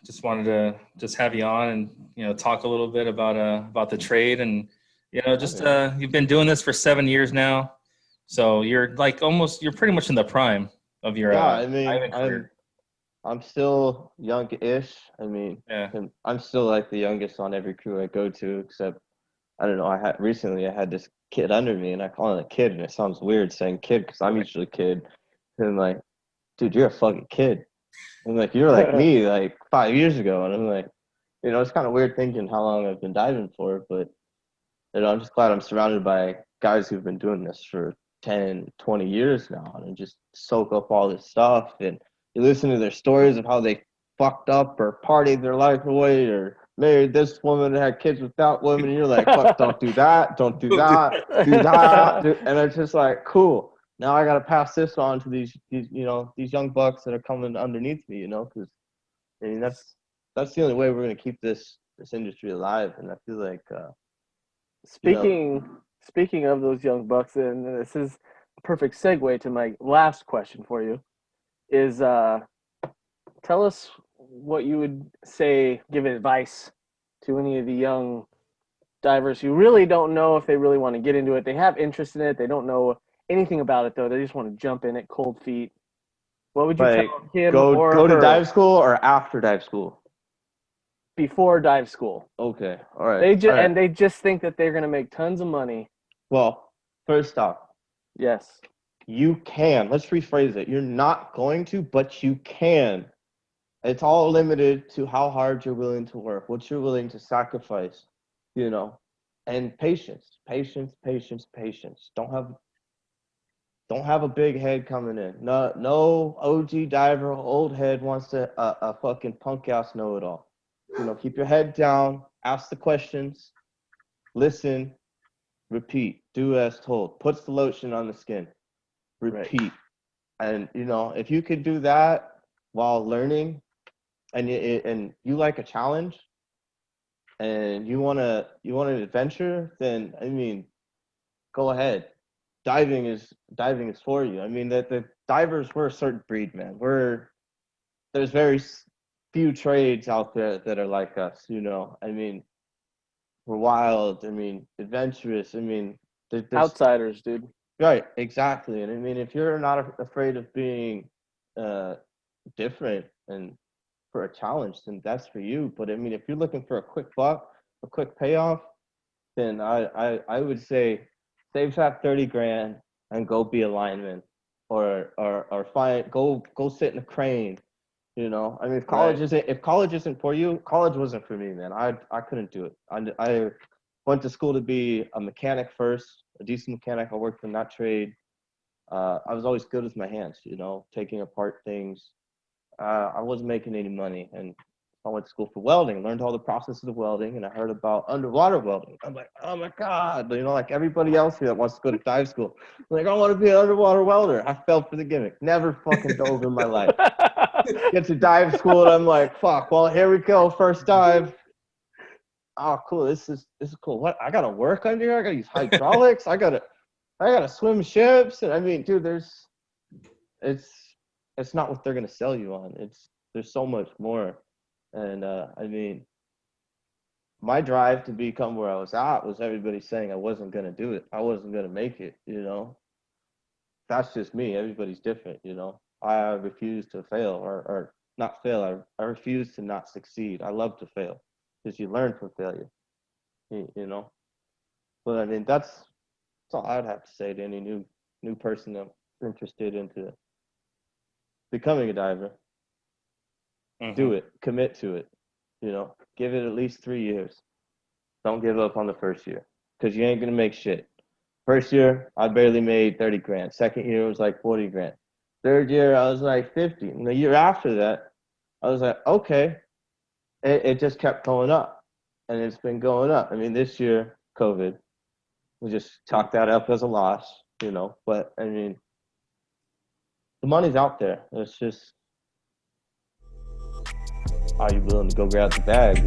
Just wanted to just have you on and talk a little bit about the trade and just you've been doing this for 7 years now, so you're pretty much in the prime of your I mean, diving career. I'm still young-ish. I mean, Yeah. and I'm still like the youngest on every crew I go to, except I don't know. I had this kid under me, and I call him a kid, and it sounds weird saying kid because I'm usually a kid. And I'm like, dude, you're a fucking kid. And like, you're like me, like 5 years ago. And I'm like, it's kind of weird thinking how long I've been diving for, but I'm just glad I'm surrounded by guys who've been doing this for 10, 20 years now, and just soak up all this stuff. And you listen to their stories of how they fucked up or partied their life away or married this woman and had kids with that woman. And you're like, fuck, don't do that. Don't do that. Do that. And it's just like, cool. Now I got to pass this on to these young bucks that are coming underneath me, because I mean, that's the only way we're going to keep this industry alive. And I feel like, Speaking of those young bucks, and this is a perfect segue to my last question for you, is tell us what you would say, give advice to any of the young divers who really don't know if they really want to get into it. They have interest in it. They don't know anything about it, though. They just want to jump in it cold feet. What would you tell him or go to her dive school or after dive school? Before dive school. Okay, all right. And they just think that they're going to make tons of money. Well, first off, yes, you can. Let's rephrase it. You're not going to, but you can. It's all limited to how hard you're willing to work, what you're willing to sacrifice, and patience. Don't have a big head coming in. No OG diver, old head wants a fucking punk ass know-it-all. Keep your head down, ask the questions, listen, repeat, do as told. Puts the lotion on the skin, repeat. Right. And if you could do that while learning, and you like a challenge, and you want an adventure, then I mean, go ahead. Diving is for you. I mean, the divers, we're a certain breed, man. There's very few trades out there that are like us. I mean, we're wild. I mean, adventurous. I mean, there's outsiders, dude. Right, exactly. And I mean, if you're not afraid of being different and for a challenge, then that's for you. But I mean, if you're looking for a quick buck, a quick payoff, then I would say save that 30 grand and go be a lineman or go sit in a crane. I mean, if college isn't for you, college wasn't for me, man. I couldn't do it. I went to school to be a mechanic first, a decent mechanic. I worked in that trade. I was always good with my hands, taking apart things. I wasn't making any money, and I went to school for welding, learned all the processes of welding, and I heard about underwater welding. I'm like, oh my God, like everybody else here that wants to go to dive school. I'm like, I want to be an underwater welder. I fell for the gimmick. Never fucking dove in my life. Get to dive school, and I'm like, fuck, well, here we go, first dive. Oh, cool, this is cool. What, I gotta work under here? I gotta use hydraulics? I gotta swim ships? And I mean, dude, it's not what they're gonna sell you on. There's so much more. And I mean, my drive to become where I was at was everybody saying I wasn't gonna do it. I wasn't gonna make it. That's just me. Everybody's different. I refuse to fail or not fail. I refuse to not succeed. I love to fail because you learn from failure. But I mean, that's all I'd have to say to any new person that's interested into becoming a diver. Mm-hmm. Do it. Commit to it. Give it at least 3 years. Don't give up on the first year because you ain't going to make shit. First year, I barely made 30 grand. Second year, it was like 40 grand. Third year, I was like 50. And the year after that, I was like, okay. It just kept going up. And it's been going up. I mean, this year, COVID, we just chalked that up as a loss, But, I mean, the money's out there. It's just, are you willing to go grab the bag,